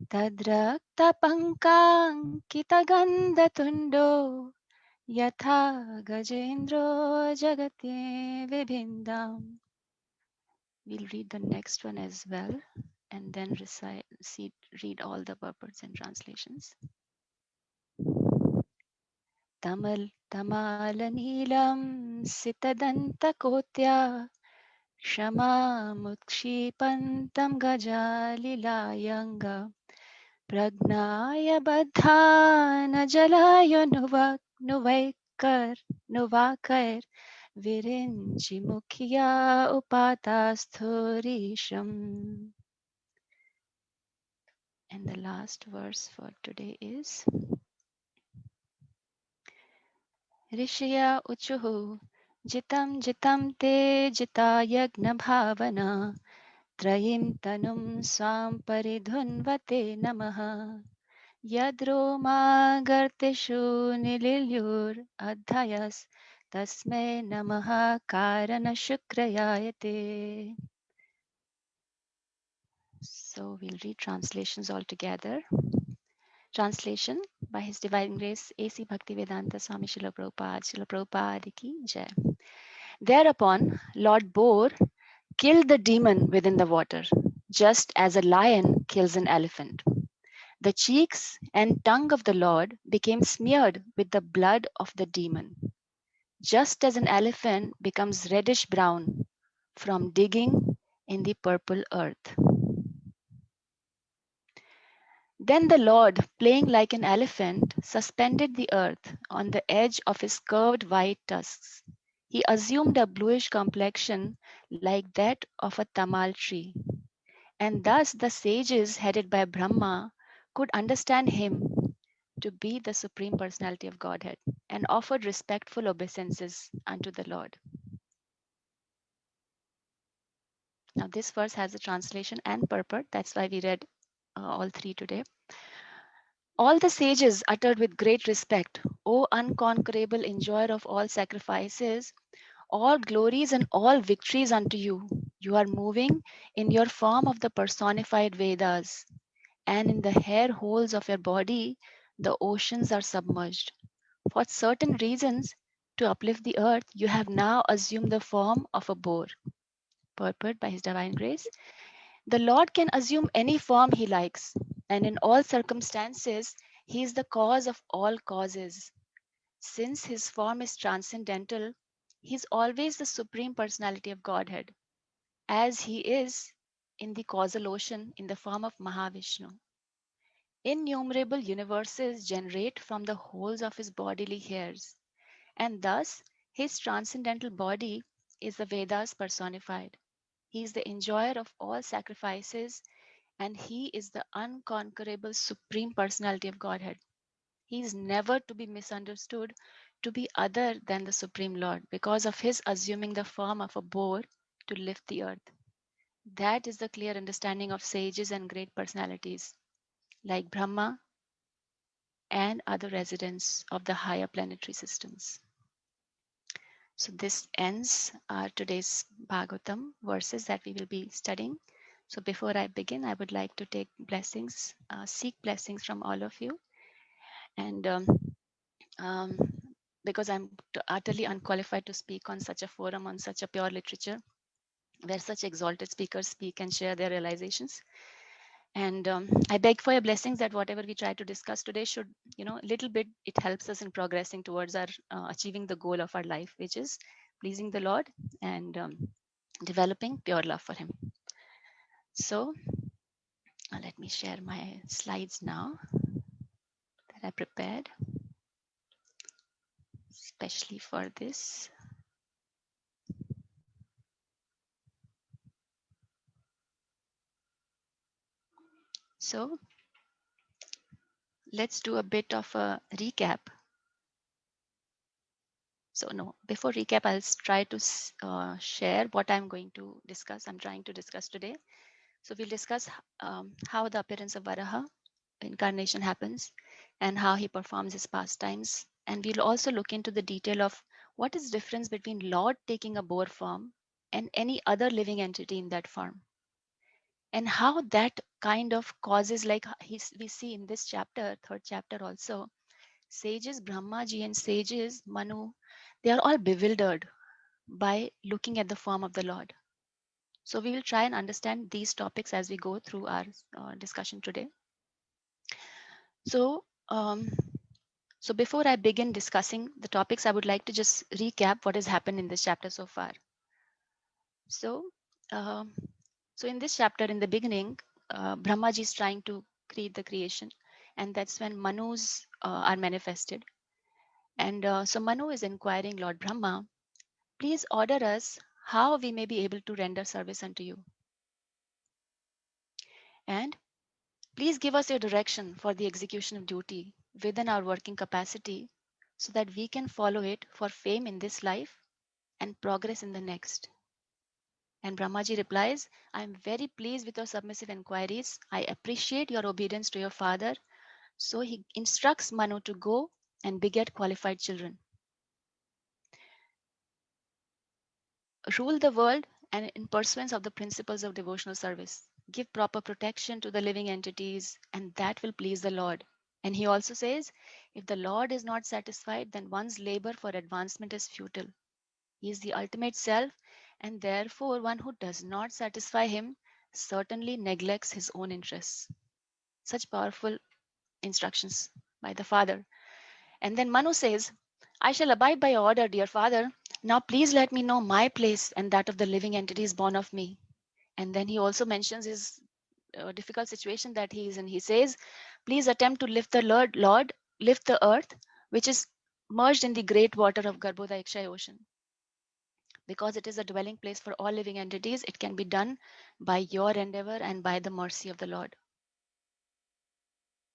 Tadraktapankakitagandhatundo Yatha Gajendro Jagate Vibhindam. We'll read the next one as well and then read all the purports and translations. Tamal Neelam Sitadanta Kotya Shama Mukshipantam Gajalilayanga Pragnaya Badhana Jalaya Nuvakar Virinchi Mukhya Upatasthurisham. And the last verse for today is Rishya Uchuhu Jitam Jitam Te Jita Yagna Bhavana Trayim Tanum Swam Paridhunvate Namaha Yadroma Garteshu Nililyur Adhyas Tasme Namaha Karana Shukrayayate. So we'll read translations all together. Translation by His Divine Grace A.C. Bhaktivedanta Swami Srila Prabhupada ki Jai. Thereupon Lord Bore killed the demon within the water, just as a lion kills an elephant. The cheeks and tongue of the Lord became smeared with the blood of the demon, just as an elephant becomes reddish brown from digging in the purple earth. Then the Lord, playing like an elephant, suspended the earth on the edge of his curved white tusks. He assumed a bluish complexion like that of a tamal tree. And thus the sages headed by Brahma could understand him to be the Supreme Personality of Godhead and offered respectful obeisances unto the Lord. Now this verse has a translation and purport. That's why we read all three today. All the sages uttered with great respect, O unconquerable enjoyer of all sacrifices, all glories and all victories unto you. You are moving in your form of the personified Vedas, and in the hair holes of your body, the oceans are submerged. For certain reasons, to uplift the earth, you have now assumed the form of a boar. Purport by His Divine Grace. The Lord can assume any form He likes, and in all circumstances, He is the cause of all causes. Since His form is transcendental, He is always the Supreme Personality of Godhead, as He is in the causal ocean in the form of Mahavishnu. Innumerable universes generate from the holes of His bodily hairs, and thus His transcendental body is the Vedas personified. He is the enjoyer of all sacrifices, and He is the unconquerable Supreme Personality of Godhead. He is never to be misunderstood to be other than the Supreme Lord because of His assuming the form of a boar to lift the earth. That is the clear understanding of sages and great personalities like Brahma and other residents of the higher planetary systems. So this ends today's Bhagavatam verses that we will be studying. So before I begin, I would like to take blessings, seek blessings from all of you. And um, because I'm utterly unqualified to speak on such a forum, on such a pure literature, where such exalted speakers speak and share their realizations. And I beg for your blessings that whatever we try to discuss today should, little bit, it helps us in progressing towards our achieving the goal of our life, which is pleasing the Lord and developing pure love for Him. So let me share my slides now that I prepared, especially for this. So let's do a bit of a recap. So no, before recap, I'll try to share what I'm going to discuss. I'm trying to discuss today. So we'll discuss how the appearance of Varaha incarnation happens and how he performs his pastimes. And we'll also look into the detail of what is the difference between Lord taking a boar form and any other living entity in that form, and how that kind of causes, like we see in this chapter, third chapter also, sages Brahmaji and sages Manu, they are all bewildered by looking at the form of the Lord. So we will try and understand these topics as we go through our discussion today. So, so before I begin discussing the topics, I would like to just recap what has happened in this chapter so far. So, um, so in this chapter, in the beginning, Brahmaji is trying to create the creation, and that's when Manus are manifested. And so Manu is inquiring Lord Brahma, please order us how we may be able to render service unto you. And please give us your direction for the execution of duty within our working capacity so that we can follow it for fame in this life and progress in the next. And Brahmaji replies, I am very pleased with your submissive inquiries. I appreciate your obedience to your father. So he instructs Manu to go and beget qualified children, rule the world, and in pursuance of the principles of devotional service, give proper protection to the living entities, and that will please the Lord. And he also says, if the Lord is not satisfied, then one's labor for advancement is futile. He is the ultimate self, and therefore one who does not satisfy him certainly neglects his own interests. Such powerful instructions by the Father. And then Manu says, I shall abide by your order, dear Father. Now please let me know my place and that of the living entities born of me. And then he also mentions his difficult situation that he is in. He says, please attempt to lift the Lord, lift the earth, which is merged in the great water of Garbhodakshaya ocean. Because it is a dwelling place for all living entities, it can be done by your endeavor and by the mercy of the Lord.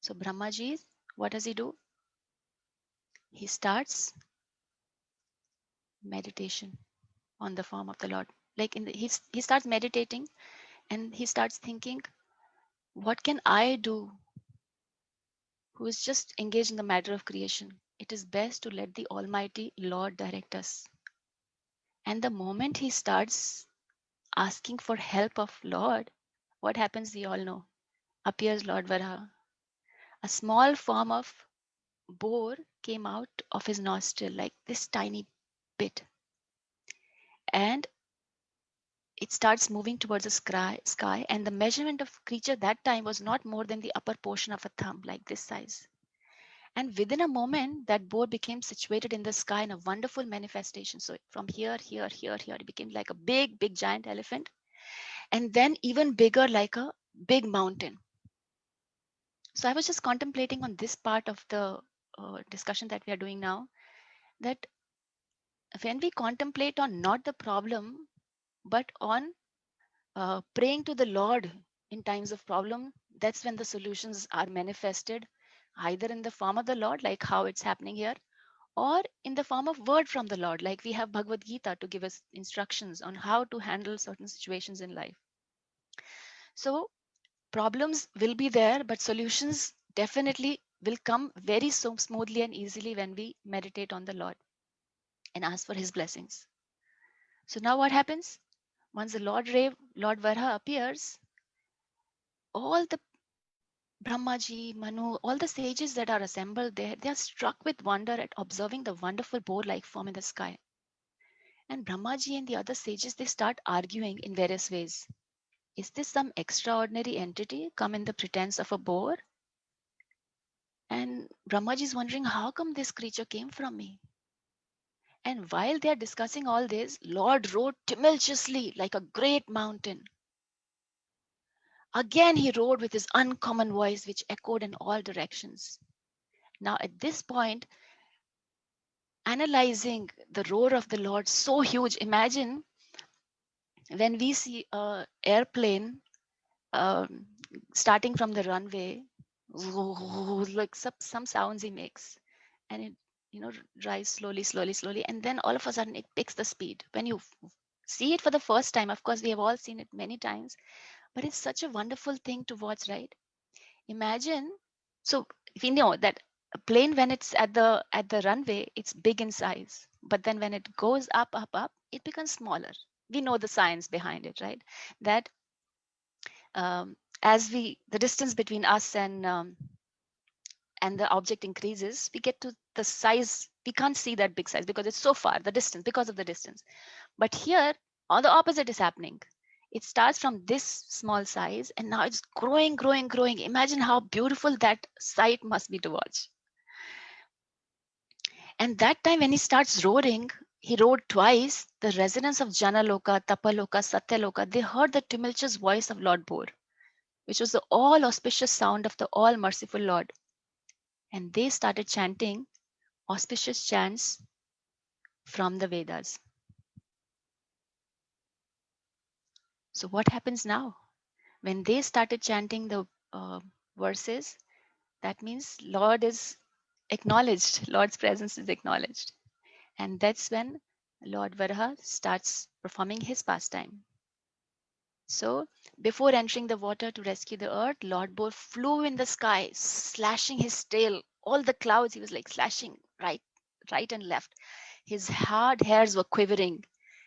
So Brahmaji, what does he do? He starts meditation on the form of the Lord. Like he starts meditating and he starts thinking, what can I do who is just engaged in the matter of creation? It is best to let the Almighty Lord direct us. And the moment he starts asking for help of Lord, what happens we all know. Appears Lord Varaha. A small form of boar came out of his nostril, like this tiny bit. And it starts moving towards the sky, and the measurement of creature that time was not more than the upper portion of a thumb, like this size. And within a moment, that boar became situated in the sky in a wonderful manifestation. So from here, it became like a big, big giant elephant, and then even bigger, like a big mountain. So I was just contemplating on this part of the discussion that we are doing now, that when we contemplate on not the problem, but on praying to the Lord in times of problem, that's when the solutions are manifested, either in the form of the Lord, like how it's happening here, or in the form of word from the Lord, like we have Bhagavad Gita to give us instructions on how to handle certain situations in life. So problems will be there, but solutions definitely will come very so smoothly and easily when we meditate on the Lord and ask for his blessings. So now what happens? Once the Lord Varha appears, all the Brahmaji, Manu, all the sages that are assembled there, they are struck with wonder at observing the wonderful boar-like form in the sky. And Brahmaji and the other sages, they start arguing in various ways. Is this some extraordinary entity come in the pretense of a boar? And Brahmaji is wondering, how come this creature came from me? And while they are discussing all this, Lord rode tumultuously like a great mountain. Again, he roared with his uncommon voice, which echoed in all directions. Now, at this point, analyzing the roar of the Lord, so huge, imagine when we see a airplane um, starting from the runway, like some sounds he makes, and it rise slowly, and then all of a sudden it picks the speed. When you see it for the first time, of course, we have all seen it many times, but it's such a wonderful thing to watch, right? Imagine, so we know that a plane, when it's at the runway, it's big in size, but then when it goes up, it becomes smaller. We know the science behind it, right? That um, as the distance between us and the object increases, we get to the size. We can't see that big size because it's so far, the distance, because of the distance. But here, all the opposite is happening. It starts from this small size and now it's growing, growing, growing. Imagine how beautiful that sight must be to watch. And that time when he starts roaring, he roared twice. The residents of Janaloka, Tapaloka, Satyaloka, they heard the tumultuous voice of Lord Bor, which was the all auspicious sound of the all merciful Lord. And they started chanting auspicious chants from the Vedas. So, what happens now? When they started chanting the verses, that means Lord is acknowledged, Lord's presence is acknowledged. And that's when Lord Varaha starts performing his pastime. So, before entering the water to rescue the earth, Lord Boar flew in the sky, slashing his tail. All the clouds, he was like slashing right and left. His hard hairs were quivering.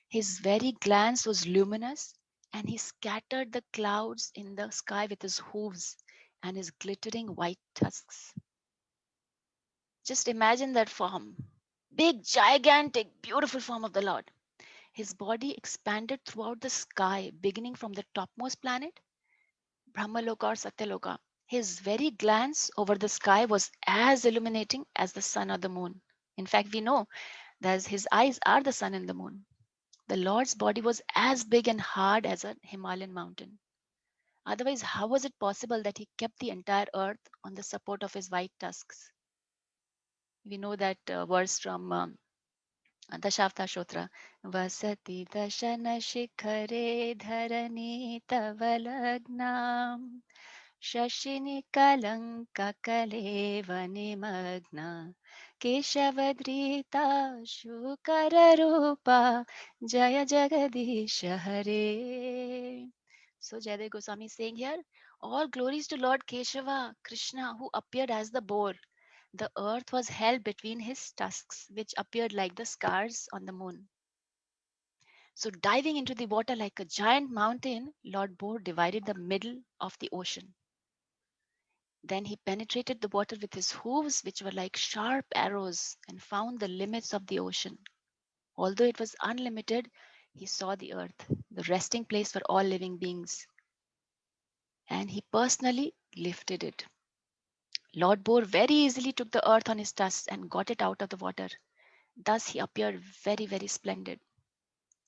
His very glance was luminous, and he scattered the clouds in the sky with his hooves and his glittering white tusks. Just imagine that form. Big, gigantic, beautiful form of the Lord. His body expanded throughout the sky, beginning from the topmost planet, Brahmaloka or Satyaloka. His very glance over the sky was as illuminating as the sun or the moon. In fact, we know that his eyes are the sun and the moon. The Lord's body was as big and hard as a Himalayan mountain. Otherwise, how was it possible that he kept the entire earth on the support of his white tusks? We know that verse from Dashavatar वसति दशन शिखरे धरणी तव लग्नाम् शशिनि कलङ्ककलेव निमग्ना केशवधृता शुकररूपा जय जगदीश हरे. So Jaydev Goswami is saying here, all glories to Lord Keshava, Krishna, who appeared as the boar. The earth was held between his tusks, which appeared like the scars on the moon. So, diving into the water like a giant mountain, Lord Boar divided the middle of the ocean. Then he penetrated the water with his hooves, which were like sharp arrows, and found the limits of the ocean. Although it was unlimited, he saw the earth, the resting place for all living beings, and he personally lifted it. Lord Boar very easily took the earth on his tusks and got it out of the water. Thus he appeared very, very splendid.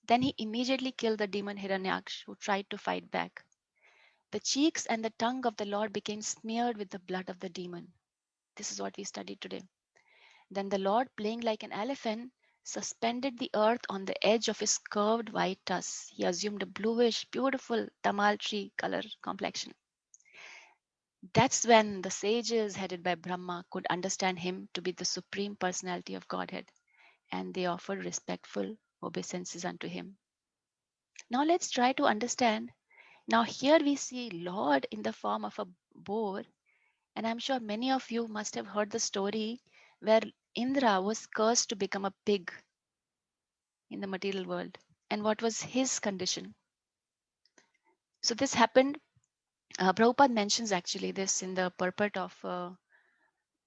Then he immediately killed the demon Hiranyaksh, who tried to fight back. The cheeks and the tongue of the Lord became smeared with the blood of the demon. This is what we studied today. Then the Lord, playing like an elephant, suspended the earth on the edge of his curved white tusks. He assumed a bluish, beautiful tamal tree color complexion. That's when the sages headed by Brahma could understand him to be the supreme personality of Godhead, and they offered respectful obeisances unto him. Now let's try to understand. Now here we see Lord in the form of a boar, and I'm sure many of you must have heard the story where Indra was cursed to become a pig in the material world. And what was his condition? So this happened. Prabhupada mentions actually this in the purport of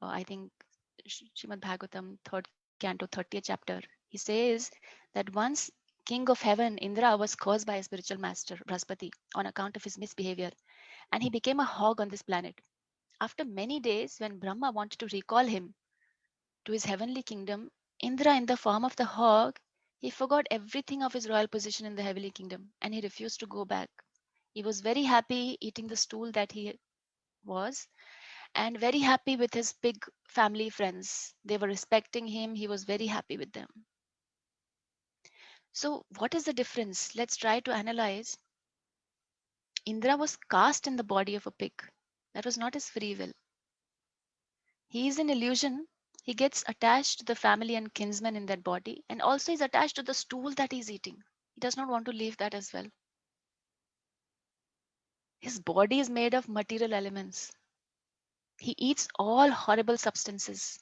I think Srimad Bhagavatam, third canto, 30th chapter. He says that once King of Heaven Indra was cursed by a spiritual master Brahaspati on account of his misbehavior, and he became a hog on this planet. After many days, when Brahma wanted to recall him to his heavenly kingdom, Indra, in the form of the hog, he forgot everything of his royal position in the heavenly kingdom and he refused to go back. He was very happy eating the stool that he was and very happy with his pig family friends. They were respecting him, he was very happy with them. So, what is the difference? Let's try to analyze. Indra was cast in the body of a pig. That was not his free will. He is an illusion. He gets attached to the family and kinsmen in that body, and also is attached to the stool that he's eating. He does not want to leave that as well. His body is made of material elements. He eats all horrible substances.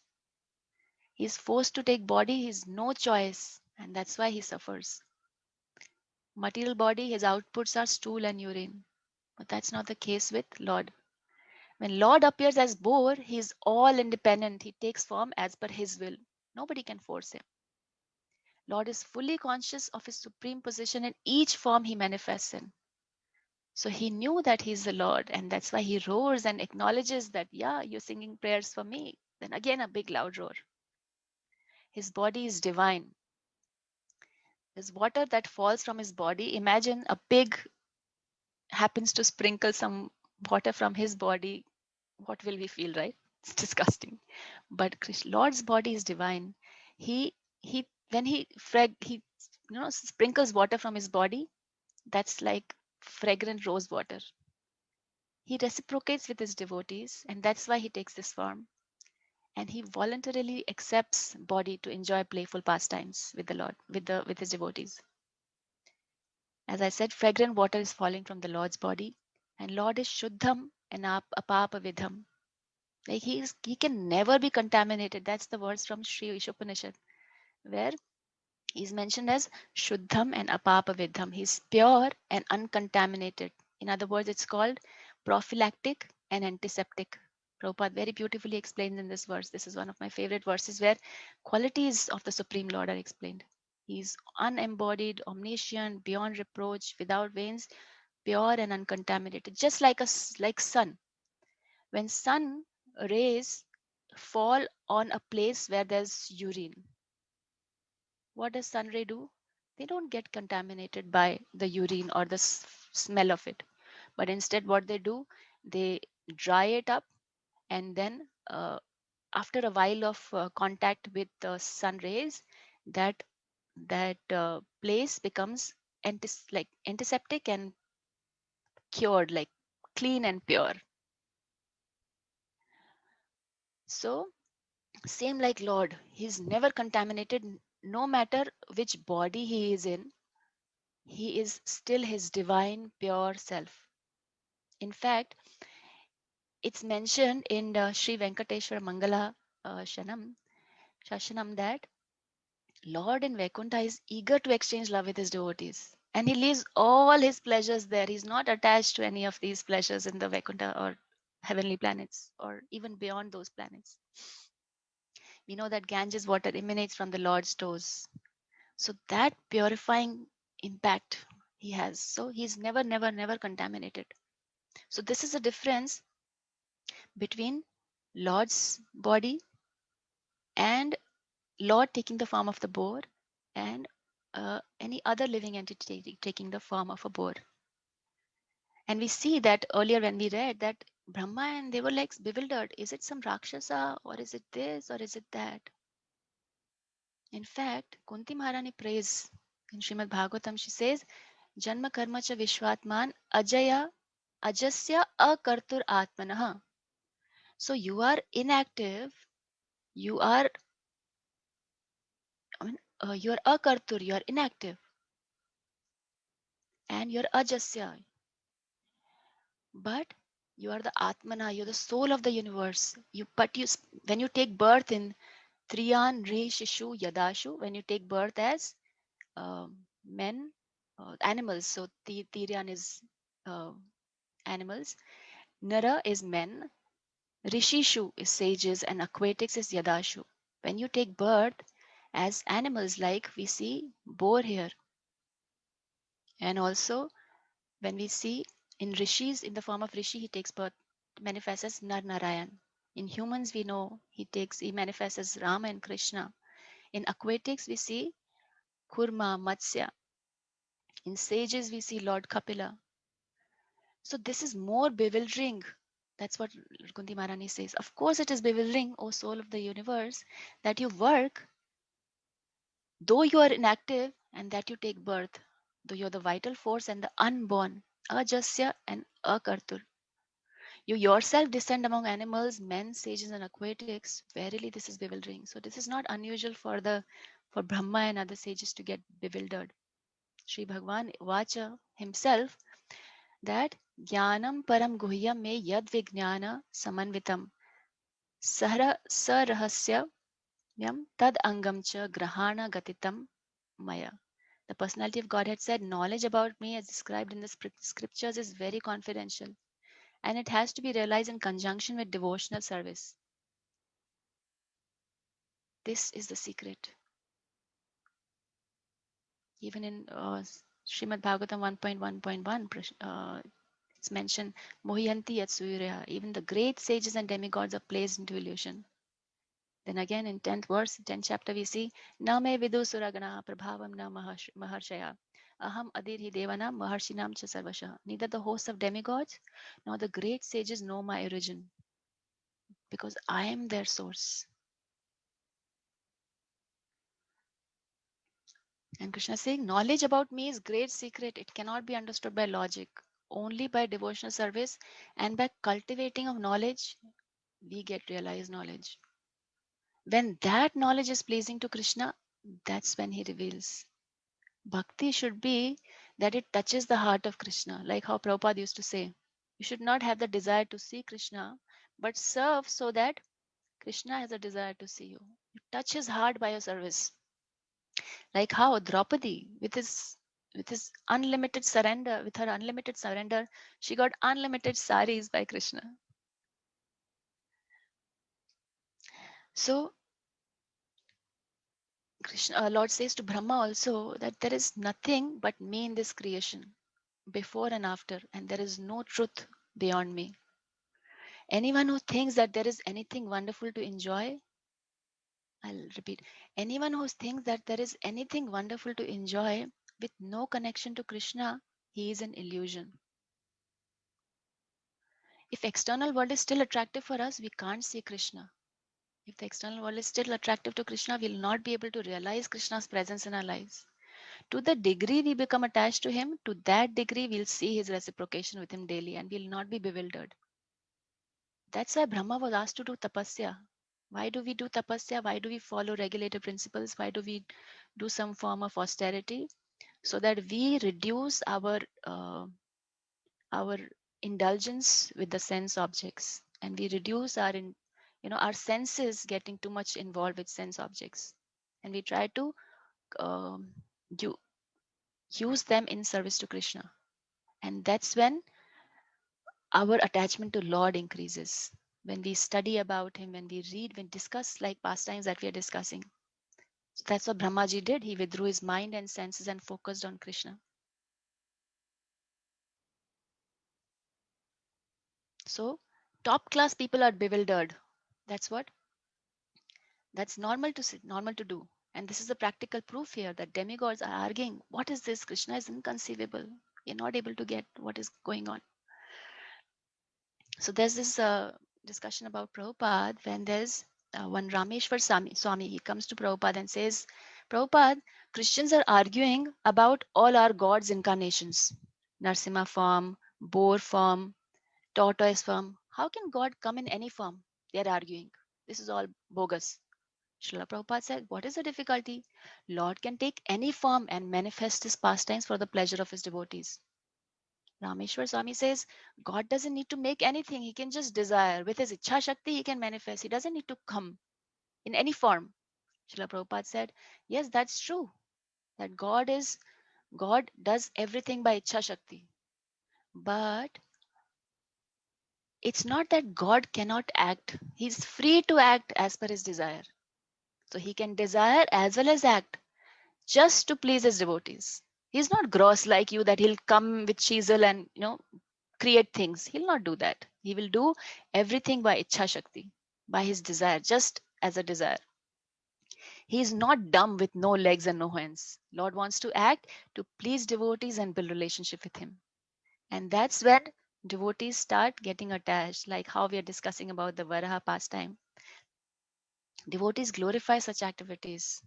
He is forced to take body, he has no choice, and that's why he suffers. Material body, his outputs are stool and urine. But that's not the case with Lord. When Lord appears as boar, he is all independent. He takes form as per his will. Nobody can force him. Lord is fully conscious of his supreme position in each form he manifests in. So he knew that he's the Lord, and that's why he roars and acknowledges that, yeah, you're singing prayers for me. Then again, a big loud roar. His body is divine. There's water that falls from his body. Imagine a pig happens to sprinkle some water from his body. What will we feel, right? It's disgusting. But Lord's body is divine. He when he sprinkles water from his body, that's like fragrant rose water. He reciprocates with his devotees, and that's why he takes this form. And he voluntarily accepts body to enjoy playful pastimes with the Lord, with his devotees. As I said, fragrant water is falling from the Lord's body, and Lord is Shuddham and Apapa Vidham. Like he can never be contaminated. That's the words from Sri Ishopanishad, where he's mentioned as Shuddham and Apapa Vidham. He's pure and uncontaminated. In other words, it's called prophylactic and antiseptic. Prabhupada very beautifully explains in this verse. This is one of my favorite verses where qualities of the Supreme Lord are explained. He's unembodied, omniscient, beyond reproach, without veins, pure and uncontaminated, just like sun. When sun rays fall on a place where there's urine, what does sun ray do? They don't get contaminated by the urine or the smell of it, but instead what they do, they dry it up, and then after a while of contact with the sun rays, that place becomes antiseptic and cured, like clean and pure. So same like Lord, he's never contaminated. No matter which body he is in, he is still his divine pure self. In fact, it's mentioned in the Sri Venkateshwara Mangala Shashanam that Lord in Vaikuntha is eager to exchange love with his devotees. And he leaves all his pleasures there. He's not attached to any of these pleasures in the Vaikuntha or heavenly planets or even beyond those planets. We know that Ganges water emanates from the Lord's toes. So that purifying impact he has. So he's never, never, never contaminated. So this is a difference between Lord's body and Lord taking the form of the boar and any other living entity taking the form of a boar. And we see that earlier when we read that Brahma and they were like bewildered. Is it some Rakshasa or is it this or is it that? In fact, Kunti Maharani prays in Srimad Bhagavatam, she says, Janma karma cha vishwatman ajaya ajasya akartur atmanaha. So you are inactive, you are, you are akartur, you are inactive, and you're ajasya. But you are the atmana, you're the soul of the universe. When you take birth in Triyan, Re, Shishu, Yadashu, when you take birth as men, animals, so Tiryan is uh, animals, Nara is men, Rishishu is sages, and Aquatics is Yadashu. When you take birth as animals, like we see boar here, and also when we see in Rishis, in the form of Rishi, he takes birth, manifests as Nar Narayan. In humans, we know he manifests as Rama and Krishna. In aquatics, we see Kurma, Matsya. In sages, we see Lord Kapila. So this is more bewildering. That's what Kunti Maharani says. Of course, it is bewildering, O soul of the universe, that you work, though you are inactive, and that you take birth, though you're the vital force and the unborn, Ajasya and Akartur. You yourself descend among animals, men, sages, and aquatics. Verily, this is bewildering. So this is not unusual for Brahma and other sages to get bewildered. Sri Bhagwan Vacha himself that Jnanam Param Guhyam me Yad Vijnana Samanvitam Sarahasya Yam Tad Angam Cha Grahana Gatitam Maya. The personality of Godhead said, knowledge about me as described in the scriptures is very confidential, and it has to be realized in conjunction with devotional service. This is the secret. Even in Srimad Bhagavatam 1.1.1, it's mentioned, Mohiyanti yat suyurya. Even the great sages and demigods are placed into illusion. Then again in 10th verse, 10th chapter, we see, Na me vidu suragana prabhavam na maharshaya. Aham adirhi devana maharshinam cha sarvasha. Neither the hosts of demigods nor the great sages know my origin, because I am their source. And Krishna is saying, knowledge about me is great secret. It cannot be understood by logic. Only by devotional service and by cultivating of knowledge, we get realized knowledge. When that knowledge is pleasing to Krishna, that's when he reveals. Bhakti should be that it touches the heart of Krishna, like how Prabhupada used to say. You should not have the desire to see Krishna, but serve so that Krishna has a desire to see you. You touch his heart by your service. Like how Draupadi, with his unlimited surrender, with her unlimited surrender, she got unlimited saris by Krishna. So Krishna, Lord says to Brahma also that there is nothing but me in this creation, before and after, and there is no truth beyond me. Anyone who thinks that there is anything wonderful to enjoy, I'll repeat, anyone who thinks that there is anything wonderful to enjoy with no connection to Krishna, he is an illusion. If external world is still attractive for us, we can't see Krishna. If the external world is still attractive to Krishna, we'll not be able to realize Krishna's presence in our lives. To the degree we become attached to him, to that degree we'll see his reciprocation with him daily and we'll not be bewildered. That's why Brahma was asked to do tapasya. Why do we do tapasya? Why do we follow regulated principles? Why do we do some form of austerity? So that we reduce our indulgence with the sense objects, and we reduce our senses getting too much involved with sense objects, and we try to um, do, use them in service to Krishna. And that's when our attachment to Lord increases. When we study about him, when we read, when discuss like pastimes that we are discussing. So that's what Brahmaji did. He withdrew his mind and senses and focused on Krishna. So top class people are bewildered. That's what That's normal to do. And this is a practical proof here that demigods are arguing, what is this? Krishna is inconceivable. You're not able to get what is going on. So there's this discussion about Prabhupada when there's one Rameshwar Swami. He comes to Prabhupada and says, Prabhupada, Christians are arguing about all our gods' incarnations. Narsimha form, boar form, tortoise form. How can God come in any form? They're arguing. This is all bogus. Srila Prabhupada said, what is the difficulty? Lord can take any form and manifest his pastimes for the pleasure of his devotees. Rameshwar Swami says, God doesn't need to make anything. He can just desire. With his Ichha Shakti, he can manifest. He doesn't need to come in any form. Srila Prabhupada said, yes, that's true. That God does everything by Ichha Shakti. But it's not that God cannot act. He's free to act as per his desire. So he can desire as well as act, just to please his devotees. He's not gross like you that he'll come with chisel and create things. He'll not do that. He will do everything by Ichha Shakti, by his desire, just as a desire. He is not dumb with no legs and no hands. Lord wants to act to please devotees and build relationship with him. And that's when devotees start getting attached, like how we are discussing about the Varaha pastime. Devotees glorify such activities.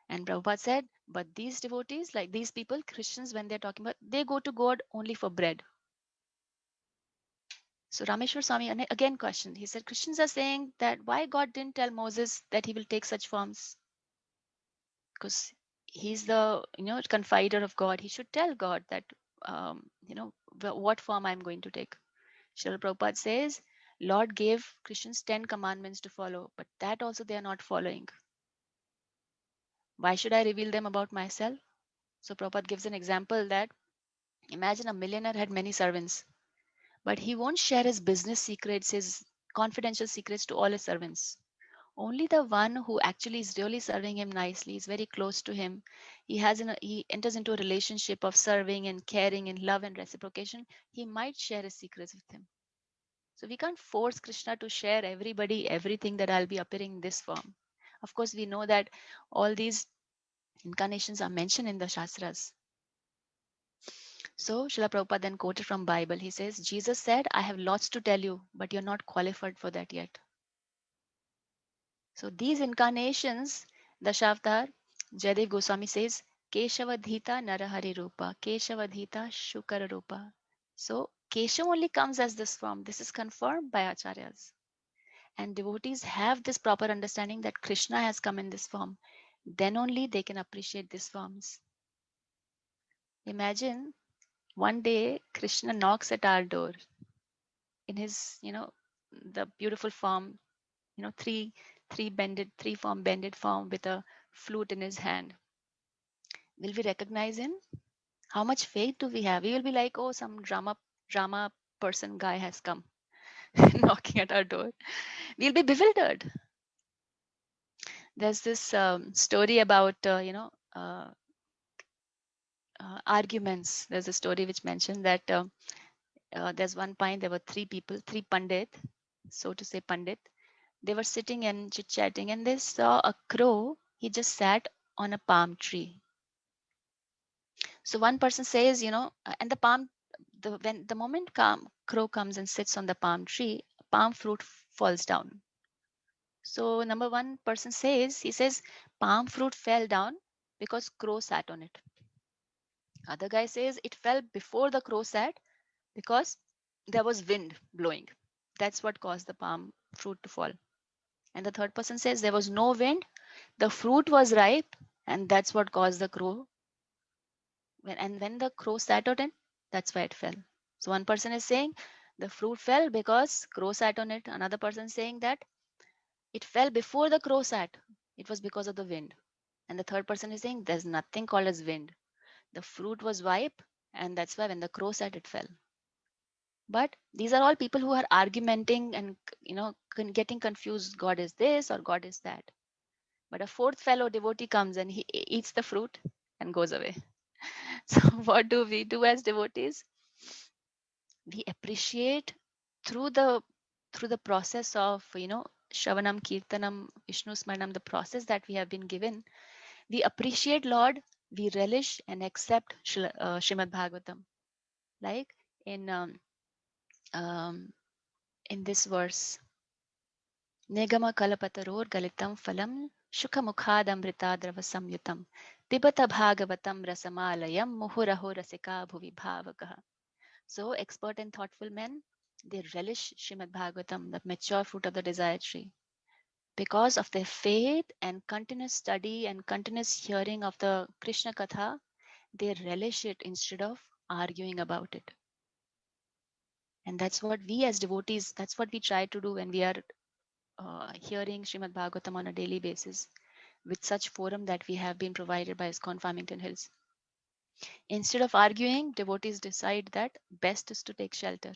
And Prabhupada said, but these devotees, like these people, Christians, when they're talking about, they go to God only for bread. So Rameshwar Swami again questioned. He said, Christians are saying that why God didn't tell Moses that he will take such forms? Because he's the confider of God. He should tell God that what form I'm going to take. Srila Prabhupada says, Lord gave Christians 10 commandments to follow, but that also they are not following. Why should I reveal them about myself? So Prabhupada gives an example that imagine a millionaire had many servants, but he won't share his business secrets, his confidential secrets to all his servants. Only the one who actually is really serving him nicely, is very close to him. He enters into a relationship of serving and caring and love and reciprocation. He might share his secrets with him. So we can't force Krishna to share everybody everything that I'll be appearing in this form. Of course, we know that all these incarnations are mentioned in the Shastras. So Srila Prabhupada then quoted from Bible. He says, Jesus said, I have lots to tell you, but you're not qualified for that yet. So these incarnations, Dashavtar, Jayadev Goswami says, Keshavadhita Narahari Rupa, Keshavadhita Shukara Rupa. So Keshav only comes as this form. This is confirmed by Acharyas. And devotees have this proper understanding that Krishna has come in this form. Then only they can appreciate these forms. Imagine one day Krishna knocks at our door in his, the beautiful form, three form bended form with a flute in his hand. Will we recognize him? How much faith do we have? We will be like, oh, some drama person guy has come knocking at our door. We'll be bewildered. There's this story about arguments. There's a story which mentioned that there's one point there were three people, three pandit, so to say pandit. They were sitting and chit chatting, and they saw a crow. He just sat on a palm tree. So one person says, and the when the moment crow comes and sits on the palm tree, palm fruit falls down. So number one person says, he says, palm fruit fell down because crow sat on it. Other guy says it fell before the crow sat because there was wind blowing. That's what caused the palm fruit to fall. And the third person says there was no wind, the fruit was ripe, and that's what caused the crow. When the crow sat on it, that's why it fell. So one person is saying the fruit fell because crow sat on it. Another person is saying that it fell before the crow sat. It was because of the wind. And the third person is saying there's nothing called as wind. The fruit was ripe, and that's why when the crow sat, it fell. But these are all people who are argumenting and getting confused. God is this or God is that. But a fourth fellow devotee comes and he eats the fruit and goes away. So what do we do as devotees? We appreciate through the process of Shravanam, Kirtanam, Vishnu Smaranam, the process that we have been given. We appreciate Lord. We relish and accept Srimad Bhagavatam. Like in um, in this verse, Negama Kalapataror Galitam Phalam Shukhamukhadamritadrava Samyutam Pibata Bhagavatam Rasamalayam Muhuraho Rasika Bhuvi Bhavakaha. So expert and thoughtful men, they relish Srimad Bhagavatam, the mature fruit of the desire tree. Because of their faith and continuous study and continuous hearing of the Krishna Katha, they relish it instead of arguing about it. And that's what we as devotees, that's what we try to do when we are hearing Srimad Bhagavatam on a daily basis with such forum that we have been provided by ISKCON Farmington Hills. Instead of arguing, devotees decide that best is to take shelter.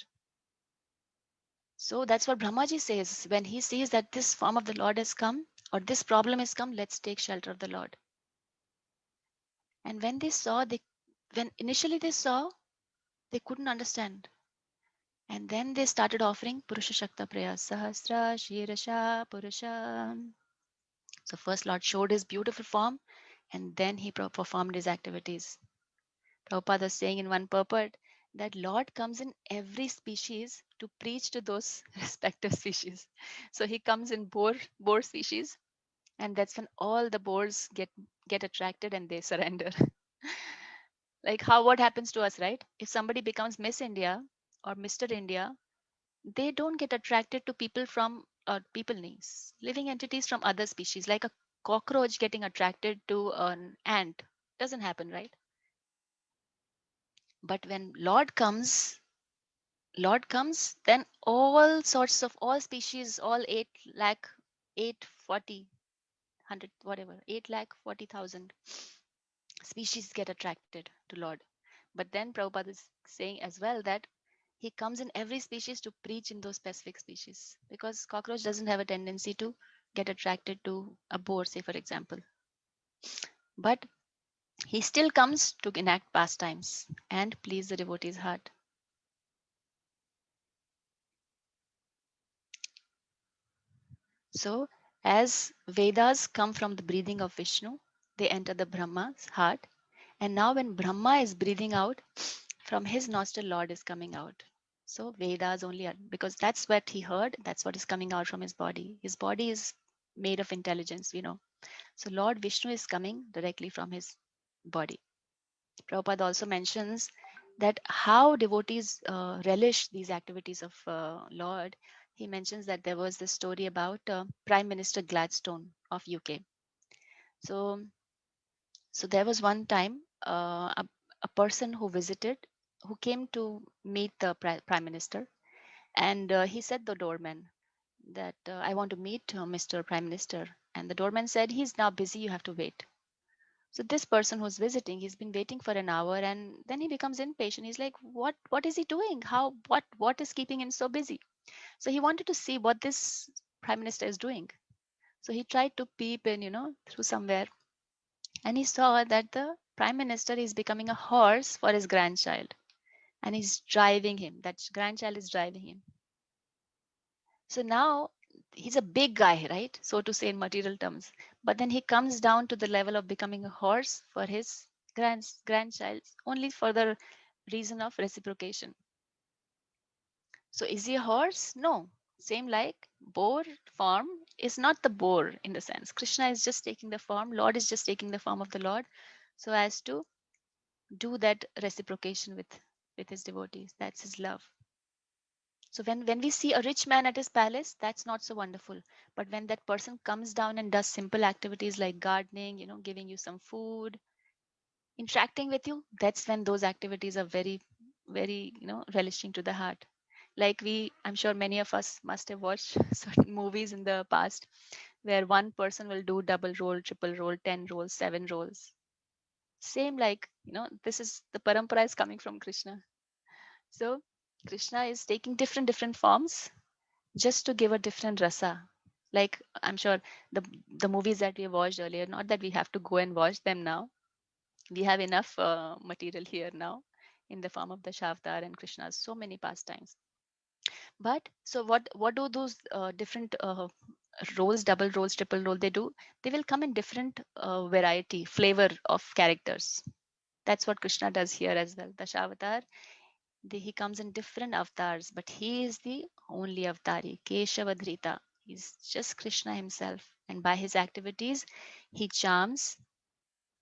So that's what Brahmaji says. When he sees that this form of the Lord has come or this problem has come, let's take shelter of the Lord. And when they saw, when initially they saw, they couldn't understand. And then they started offering Purusha Shakta Prayas. Sahasra Shirasha Purusha. So first Lord showed his beautiful form and then he performed his activities. Prabhupada is saying in one purport that Lord comes in every species to preach to those respective species. So he comes in boar species, and that's when all the boars get attracted and they surrender. Like what happens to us, right? If somebody becomes Miss India or Mr. India, they don't get attracted to people from people names, living entities from other species, like a cockroach getting attracted to an ant. Doesn't happen, right? But when Lord comes, then all sorts of all species, all 8 lakh, 840, 100, whatever, 8 lakh 40,000 species get attracted to Lord. But then Prabhupada is saying as well that he comes in every species to preach in those specific species, because cockroach doesn't have a tendency to get attracted to a boar, say for example. But he still comes to enact pastimes and please the devotee's heart. So, as Vedas come from the breathing of Vishnu, they enter the Brahma's heart. And now, when Brahma is breathing out, from his nostril, Lord is coming out. So, Vedas only are, because that's what he heard, that's what is coming out from his body. His body is made of intelligence, we know. So, Lord Vishnu is coming directly from his body. Prabhupada also mentions that how devotees relish these activities of Lord. He mentions that there was this story about Prime Minister Gladstone of UK. So, so there was one time a person who visited, who came to meet the Prime Minister, and he said the doorman that I want to meet Mr. Prime Minister, and the doorman said he's now busy, you have to wait. So this person who's visiting, he's been waiting for an hour, and then he becomes impatient. He's like, what is he doing? What is keeping him so busy? So he wanted to see what this prime minister is doing. So he tried to peep in, through somewhere, and he saw that the prime minister is becoming a horse for his grandchild, and he's driving him. That grandchild is driving him. So now he's a big guy, right? So to say in material terms. But then he comes down to the level of becoming a horse for his grandchild only for the reason of reciprocation. So is he a horse? No. Same like boar form is not the boar in the sense. Krishna is just taking the form, Lord is just taking the form of the Lord, so as to do that reciprocation with his devotees. That's his love. So when we see a rich man at his palace, that's not so wonderful. But when that person comes down and does simple activities like gardening, giving you some food, interacting with you, that's when those activities are very, very, relishing to the heart. Like I'm sure many of us must have watched certain movies in the past where one person will do double roll, triple roll, 10 rolls, 7 rolls. Same like, this is the parampara is coming from Krishna. So Krishna is taking different forms just to give a different rasa. Like I'm sure the movies that we watched earlier, not that we have to go and watch them now. We have enough material here now in the form of the Shavtar and Krishna's so many pastimes. But so what do those different roles, double roles, triple role they do? They will come in different variety, flavor of characters. That's what Krishna does here as well. The Shavatar, he comes in different avatars, but he is the only avatari, Keshavadhrita. He's just Krishna himself. And by his activities, he charms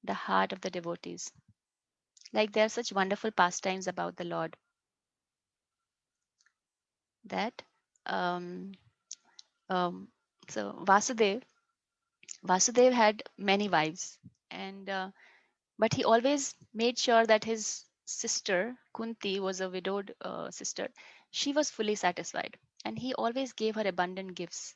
the heart of the devotees. Like there are such wonderful pastimes about the Lord that um, um, so Vasudev had many wives, and but he always made sure that his sister Kunti was a widowed sister. She was fully satisfied, and he always gave her abundant gifts.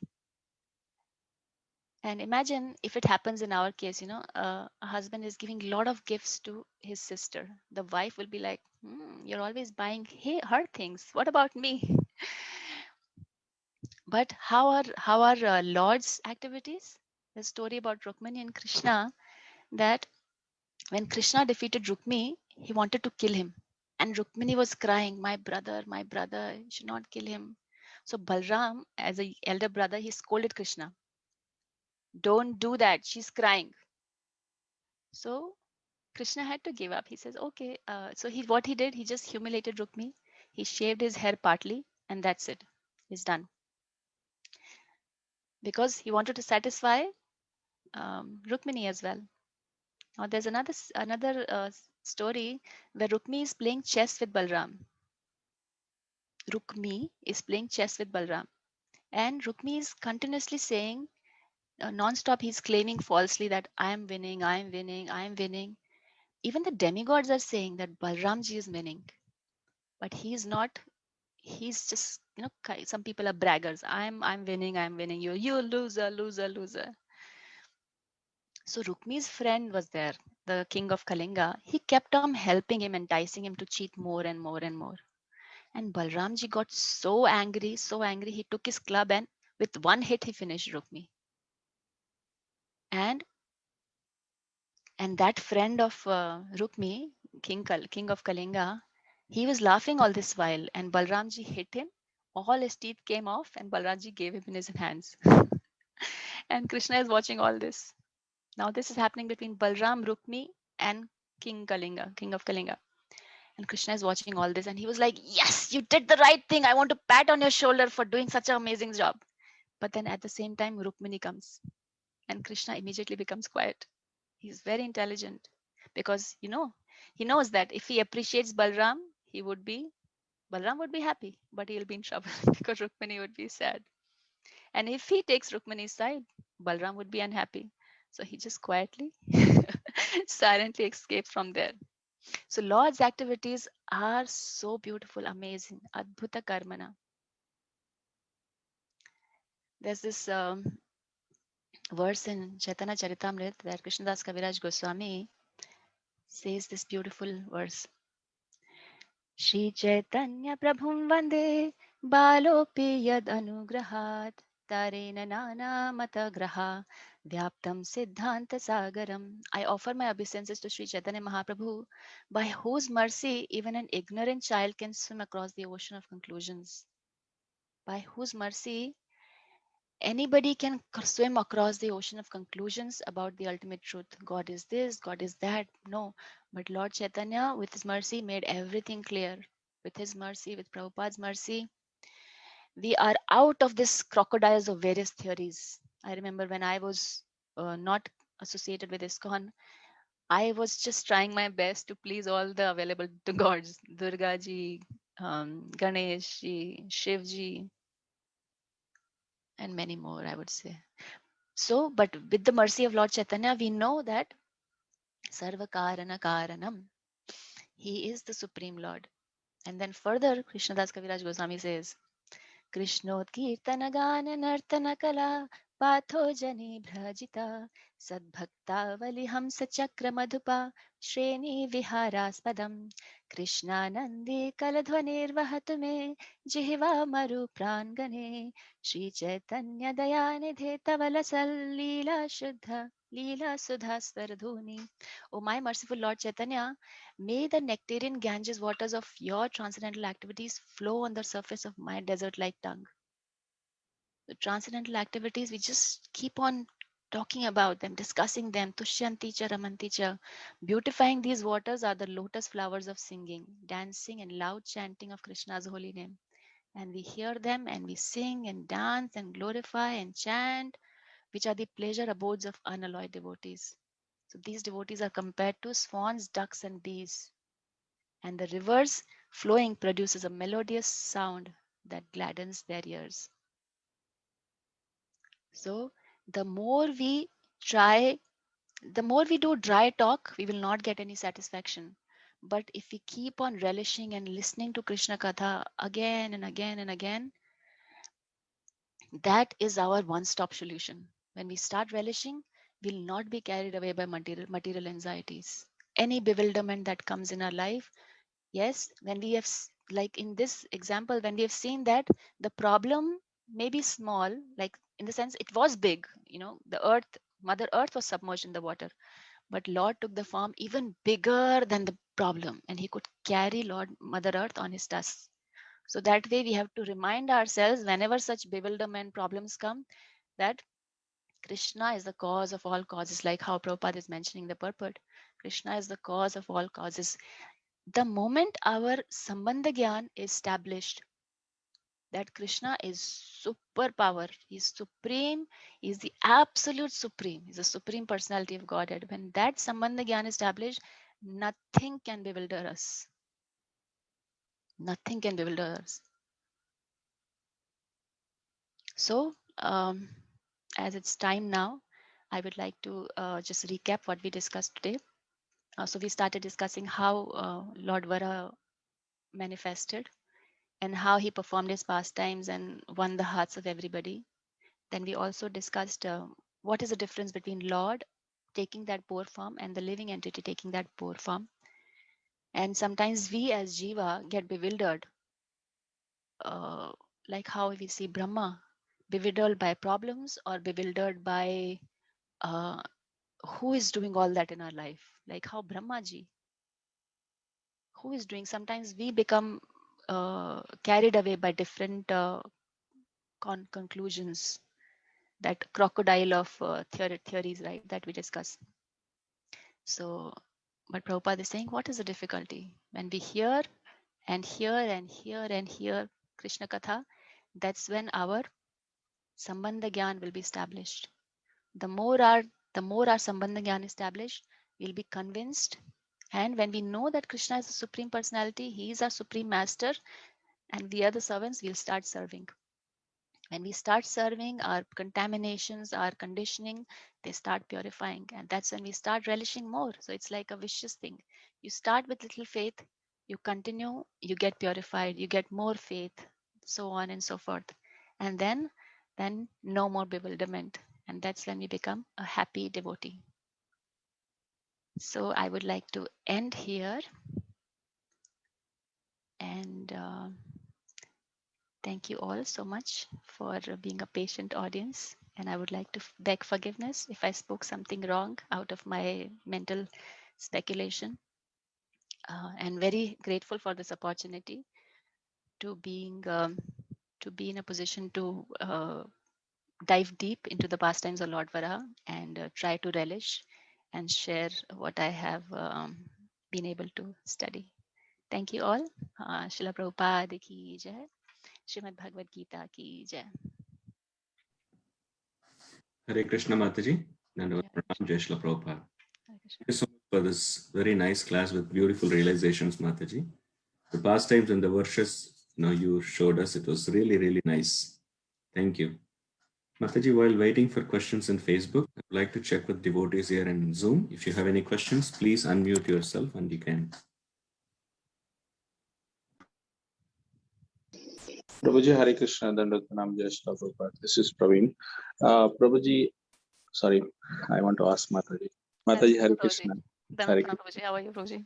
And imagine if it happens in our case, a husband is giving a lot of gifts to his sister. The wife will be like, you're always buying her things. What about me? But how are Lord's activities? The story about Rukmani and Krishna, that when Krishna defeated Rukmi, he wanted to kill him. And Rukmini was crying, my brother, you should not kill him. So Balram, as a elder brother, he scolded Krishna. Don't do that. She's crying. So Krishna had to give up. He says, okay. So what he did, he just humiliated Rukmi. He shaved his hair partly, and that's it. He's done. Because he wanted to satisfy Rukmini as well. Now there's another story where Rukmi is playing chess with Balram. Rukmi is playing chess with Balram, and Rukmi is continuously saying, non-stop, he's claiming falsely that I am winning, I am winning, I am winning. Even the demigods are saying that Balramji is winning, but he is not. He's just, some people are braggers. I'm winning, I'm winning. You loser, loser, loser. So Rukmi's friend was there, the king of Kalinga, he kept on helping him, enticing him to cheat more and more and more. And Balramji got so angry, he took his club and with one hit he finished Rukmi. And and that friend of Rukmi, king of Kalinga, he was laughing all this while, and Balramji hit him. All his teeth came off, and Balramji gave him in his hands. And Krishna is watching all this. Now this is happening between Balram, Rukmi, and King of Kalinga. And Krishna is watching all this, and he was like, "Yes, you did the right thing. I want to pat on your shoulder for doing such an amazing job." But then at the same time, Rukmini comes, and Krishna immediately becomes quiet. He's very intelligent because he knows that if he appreciates Balram, Balram would be happy, but he'll be in trouble because Rukmini would be sad. And if he takes Rukmini's side, Balram would be unhappy. So he just quietly, silently escapes from there. So Lord's activities are so beautiful, amazing. Adbhuta Karmana. There's this verse in Chaitanya Charitamrita where Krishnadas Kaviraj Goswami says this beautiful verse. Shri Chaitanya Prabhum Vande Balopi Yad Anugrahat Tarena Nana Mata Graha Vyaptam Siddhanta Sagaram. I offer my obeisances to Sri Chaitanya Mahaprabhu, by whose mercy even an ignorant child can swim across the ocean of conclusions. By whose mercy anybody can swim across the ocean of conclusions about the ultimate truth. God is this, God is that. No. But Lord Chaitanya, with his mercy, made everything clear. With his mercy, with Prabhupada's mercy, we are out of this crocodiles of various theories. I remember when I was not associated with ISKCON, I was just trying my best to please all the available to gods, Durga ji, Ganesh ji, Shiv ji, and many more, I would say. So, but with the mercy of Lord Chaitanya, we know that Sarva Karana Karanam, he is the Supreme Lord. And then further, Krishnadas Kaviraj Goswami says, Krishnodkirtana nartana kala patho jani bhrajita sadbhakta hamsa chakra madhupa shreni viharaspadam Krishnanandi kaladhvanirvahatu me jihva maru prangane Shri Chaitanya dayanidhe tavalasal leela shuddha leela sudha swardhuni. O my merciful Lord Chaitanya, may the nectarian Ganges waters of your transcendental activities flow on the surface of my desert like tongue. The transcendental activities, we just keep on talking about them, discussing them. Tushyanti cha ramanti cha. Beautifying these waters are the lotus flowers of singing, dancing, and loud chanting of Krishna's holy name. And we hear them and we sing and dance and glorify and chant, which are the pleasure abodes of unalloyed devotees. So these devotees are compared to swans, ducks, and bees. And the rivers flowing produces a melodious sound that gladdens their ears. So the more we try, the more we do dry talk, we will not get any satisfaction. But if we keep on relishing and listening to Krishna Katha again and again and again, that is our one-stop solution. When we start relishing, we'll not be carried away by material anxieties. Any bewilderment that comes in our life, yes, when we have, like in this example, when we have seen that the problem may be small, like in the sense it was big, the earth, Mother Earth was submerged in the water, but Lord took the form even bigger than the problem, and he could carry Lord Mother Earth on his tusks. So that way we have to remind ourselves whenever such bewilderment problems come that Krishna is the cause of all causes, like how Prabhupada is mentioning the purport. Krishna is the cause of all causes. The moment our Sambandha Gyan is established, that Krishna is superpower, he's supreme, he's the absolute supreme, he's the supreme personality of Godhead. When that Sambandha Gyan is established, nothing can bewilder us. Nothing can bewilder us. So, as it's time now, I would like to just recap what we discussed today. So we started discussing how Lord Vara manifested and how he performed his pastimes and won the hearts of everybody. Then we also discussed what is the difference between Lord, taking that poor form and the living entity taking that poor form. And sometimes we as Jiva get bewildered, uh, like how we see Brahma, bewildered by problems or bewildered by uh, who is doing all that in our life, like how Brahmaji, who is doing. Sometimes we become carried away by different conclusions, that crocodile of theories, right, that we discuss. So, but Prabhupada is saying, what is the difficulty? When we hear and hear and hear and hear Krishna Katha, that's when our Sambandha Gyan will be established. The more our Sambandha Gyan established, we'll be convinced. And when we know that Krishna is the Supreme Personality, He is our Supreme Master, and we are the servants, we'll start serving. When we start serving, our contaminations, our conditioning, they start purifying, and that's when we start relishing more. So it's like a vicious thing. You start with little faith, you continue, you get purified, you get more faith, so on and so forth, and then no more bewilderment, and that's when we become a happy devotee. So I would like to end here, and thank you all so much for being a patient audience. And I would like to beg forgiveness if I spoke something wrong out of my mental speculation. And very grateful for this opportunity to to be in a position to dive deep into the pastimes of Lord Varaha and try to relish and share what I have been able to study. Thank you all. Srila Prabhupada ki jai. Srimad Bhagavad Gita ki jai. Hare Krishna Mataji. And Hare Krishna. Jai Shri Prabhupada. Hare Krishna. Thank you so much for this very nice class with beautiful realizations, Mataji. The pastimes and the verses you showed us, it was really, really nice. Thank you. Mataji, while waiting for questions in Facebook, I'd like to check with devotees here in Zoom. If you have any questions, please unmute yourself and you can. Prabhuji, Hare Krishna, Dandatanam Jai Shri Prabhupada. This is Praveen. Prabhuji, sorry, I want to ask Mataji. Mataji, Hare Krishna. Hare Krishna. How are you, Prabhuji?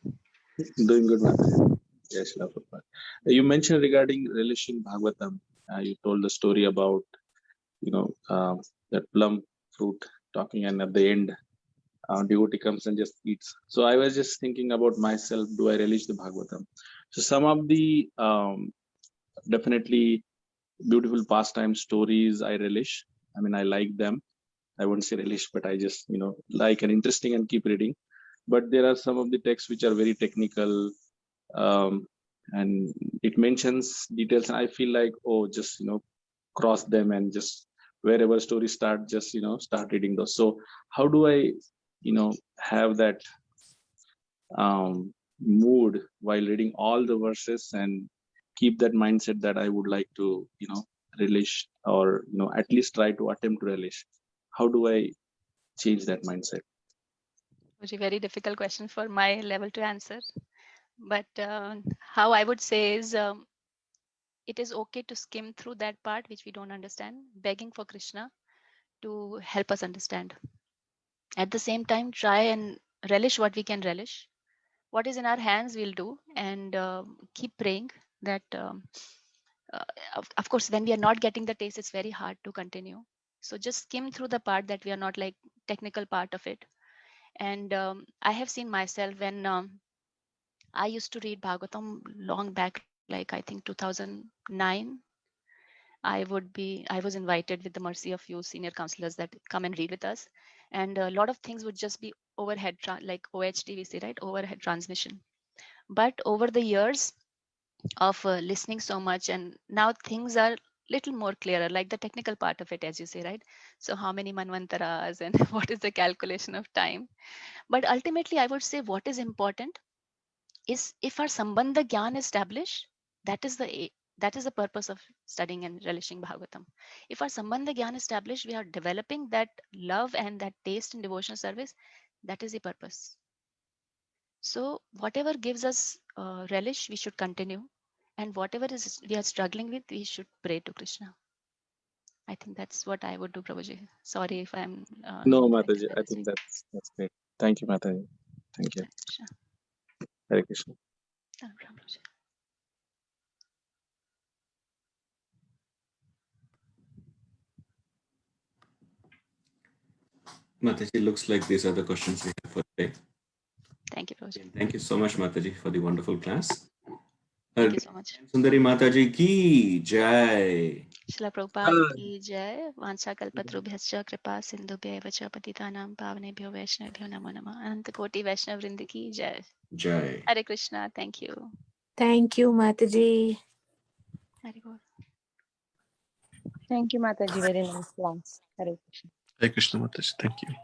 Doing good, Mataji. Jai Shri Prabhupada. You mentioned regarding relishing Bhagavatam. You told the story about, that plum fruit talking, and at the end, devotee comes and just eats. So I was just thinking about myself, do I relish the Bhagavatam? So some of the definitely beautiful pastime stories I relish. I mean, I like them. I wouldn't say relish, but I just, like and interesting and keep reading. But there are some of the texts which are very technical, and it mentions details, and I feel like, oh, just, cross them and just wherever stories start, just, start reading those. So how do I, have that mood while reading all the verses and keep that mindset that I would like to, relish, or, at least try to attempt to relish? How do I change that mindset? Prabhuji, very difficult question for my level to answer. But how I would say is, it is okay to skim through that part which we don't understand, begging for Krishna to help us understand. At the same time, try and relish what we can relish. What is in our hands, we'll do, and keep praying that. Uh, of course, when we are not getting the taste, it's very hard to continue. So just skim through the part that we are not like technical part of it. And I have seen myself when I used to read Bhagavatam long back, like I think 2009. I was invited with the mercy of few senior counselors that come and read with us, and a lot of things would just be overhead, like OHT we say, right, overhead transmission. But over the years of listening so much, and now things are little more clearer, like the technical part of it, as you say, right? So how many manvantaras and what is the calculation of time? But ultimately, I would say what is important is if our sambandha gyan is established, that is that is the purpose of studying and relishing Bhagavatam. If our sambandha gyan is established, we are developing that love and that taste in devotional service. That is the purpose. So whatever gives us relish, we should continue, and whatever is we are struggling with, we should pray to Krishna. I think that's what I would do, Prabhuji. Sorry if I'm No, incorrect in Mataji, that. I think that's great. Thank you, Mataji. Thank you. Hare Krishna. Hare Krishna. Ram Ram Prabhuji. Mataji, looks like these are the questions we have for today. Thank you, Prabhuji. Thank you so much, Mataji, for the wonderful class. Thank you so much. Sundari Mataji ki jai. Shila Prabhupada ki jai. Vancha kalpatrubhyascha kripa sindhubhya cha patitanam pavanebhyo vaishnavibhyo namo namah. Ananta koti Vaishnav Vrindi ki jai. Jai. Hare Krishna. Thank you. Thank you, Mataji. Hare Krishna. Thank you, Mataji. Very nice class. Hare Krishna. Hare Krishna, Mataji. Thank you.